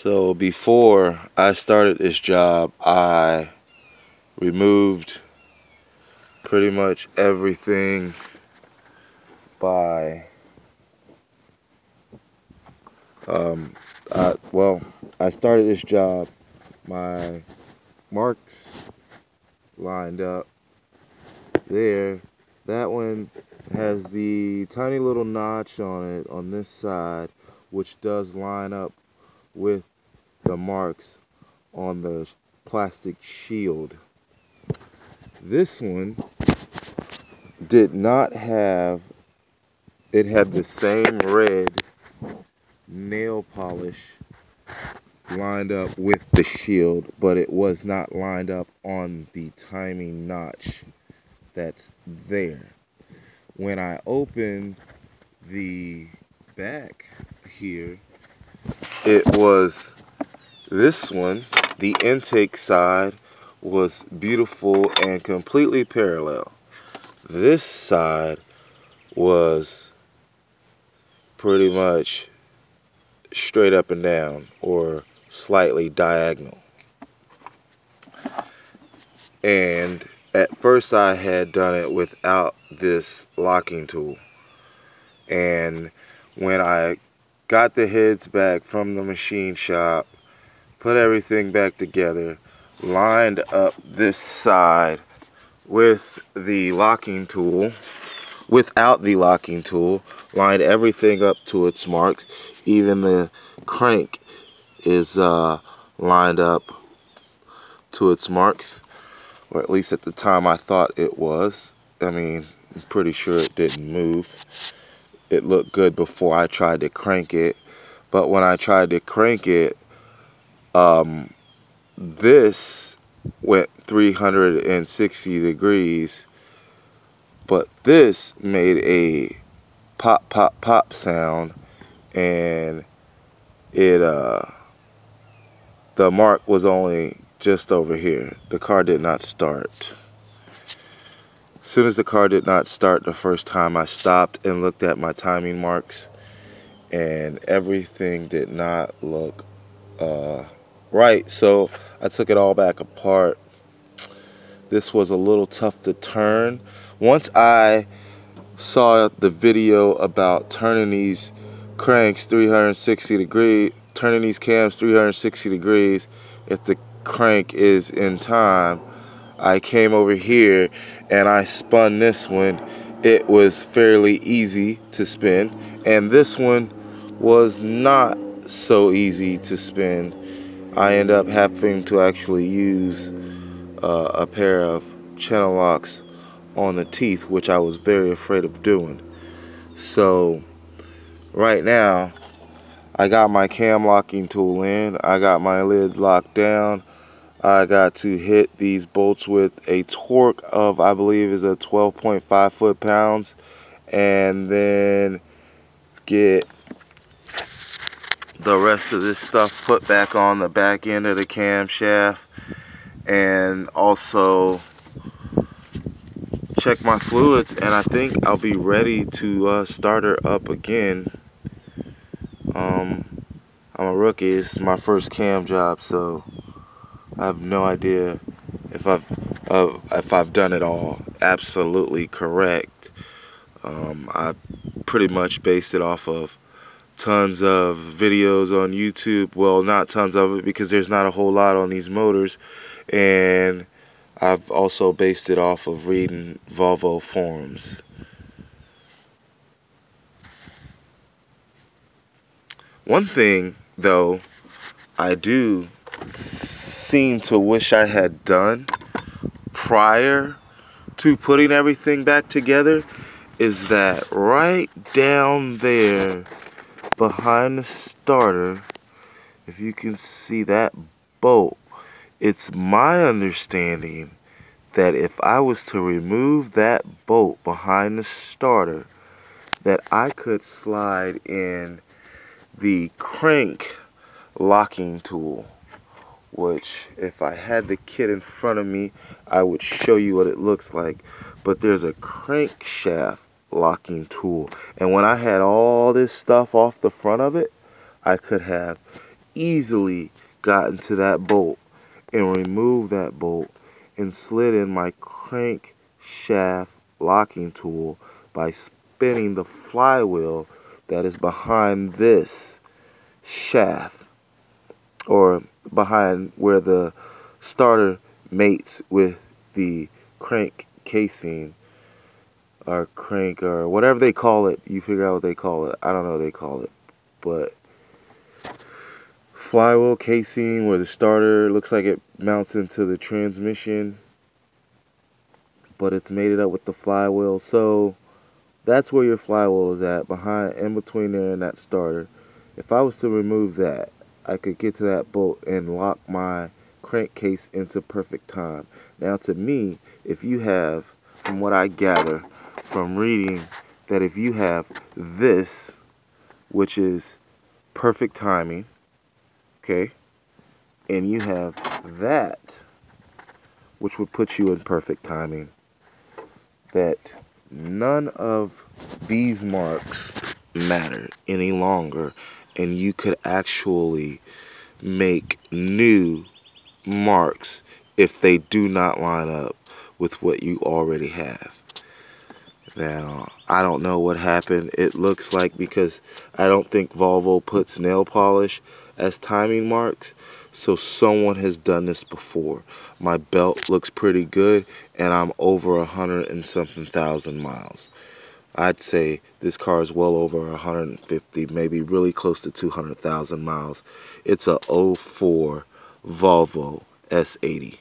So before I started this job, I removed pretty much everything by I started this job, my marks lined up there. That one has the tiny little notch on it on this side, which does line up with the marks on the plastic shield. This one did not have, it had the same red nail polish lined up with the shield, but it was not lined up on the timing notch that's there. When I opened the back here, it was this one, the intake side was beautiful and completely parallel. This side was pretty much straight up and down or slightly diagonal. And at first I had done it without this locking tool. And when I got the heads back from the machine shop, put everything back together, lined up this side with the locking tool, without the locking tool, lined everything up to its marks. Even the crank is lined up to its marks, or at least at the time I thought it was. I mean, I'm pretty sure it didn't move. It looked good before I tried to crank it, but when I tried to crank it, this went 360 degrees, but this made a pop pop pop sound, and it the mark was only just over here. The car did not start. As soon as the car did not start the first time, I stopped and looked at my timing marks, and everything did not look right. So I took it all back apart. This was a little tough to turn. Once I saw the video about turning these cranks 360 degrees, turning these cams 360 degrees, if the crank is in time, I came over here and I spun this one. It was fairly easy to spin, and this one was not so easy to spin. I end up having to actually use a pair of channel locks on the teeth, which I was very afraid of doing. So right now I got my cam locking tool in, I got my lid locked down. I got to hit these bolts with a torque of, I believe, is a 12.5 foot-pounds, and then get the rest of this stuff put back on the back end of the camshaft, and also check my fluids, and I think I'll be ready to start her up again. I'm a rookie. It's my first cam job, so I have no idea if I've done it all absolutely correct. I pretty much based it off of tons of videos on YouTube. Well, not tons of it, because there's not a whole lot on these motors, and I've also based it off of reading Volvo forums. One thing, though, I do seem to wish I had done prior to putting everything back together is that right down there behind the starter, if you can see that bolt, it's my understanding that if I was to remove that bolt behind the starter, that I could slide in the crank locking tool, which if I had the kit in front of me, I would show you what it looks like. But there's a crankshaft locking tool, and when I had all this stuff off the front of it, I could have easily gotten to that bolt and removed that bolt and slid in my crankshaft locking tool by spinning the flywheel that is behind this shaft, or behind where the starter mates with the crank casing or crank or whatever they call it. You figure out what they call it. I don't know what they call it, but flywheel casing where the starter looks like it mounts into the transmission, but it's mated up with the flywheel. So that's where your flywheel is at, behind, in between there and that starter. If I was to remove that, I could get to that bolt and lock my crankcase into perfect time. Now to me, if you have, from what I gather from reading, that if you have this, which is perfect timing, okay, and you have that, which would put you in perfect timing, that none of these marks matter any longer, and you could actually make new marks if they do not line up with what you already have. Now, I don't know what happened. It looks like, because I don't think Volvo puts nail polish as timing marks, so someone has done this before. My belt looks pretty good, and I'm over 100 and something thousand miles. I'd say this car is well over 150, maybe really close to 200,000 miles. It's a 04 Volvo S80.